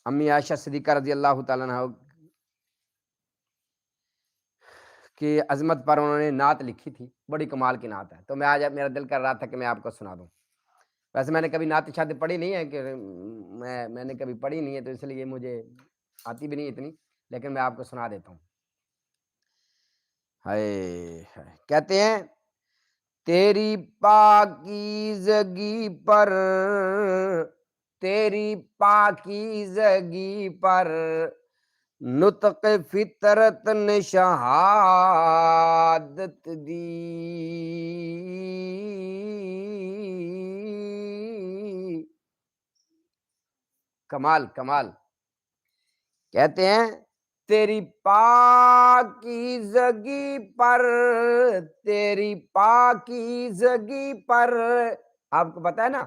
امی عائشہ صدیقہ رضی اللہ تعالیٰ عنہ کی عظمت پر انہوں نے نعت لکھی تھی، بڑی کمال کی نعت ہے، تو میں آج میرا دل کر رہا تھا کہ میں آپ کو سنا دوں۔ ویسے میں نے کبھی نعت شاد پڑھی نہیں ہے، کہ میں نے کبھی پڑھی نہیں ہے، تو اس لیے مجھے آتی بھی نہیں اتنی، لیکن میں آپ کو سنا دیتا ہوں۔ ہائے ہائے، کہتے ہیں تیری پاکیزگی پر، تیری پاکیزگی پر نطق فطرت نے شہادت دی، کمال کمال۔ کہتے ہیں تیری پاکیزگی پر، تیری پاکیزگی پر، آپ کو پتہ ہے نا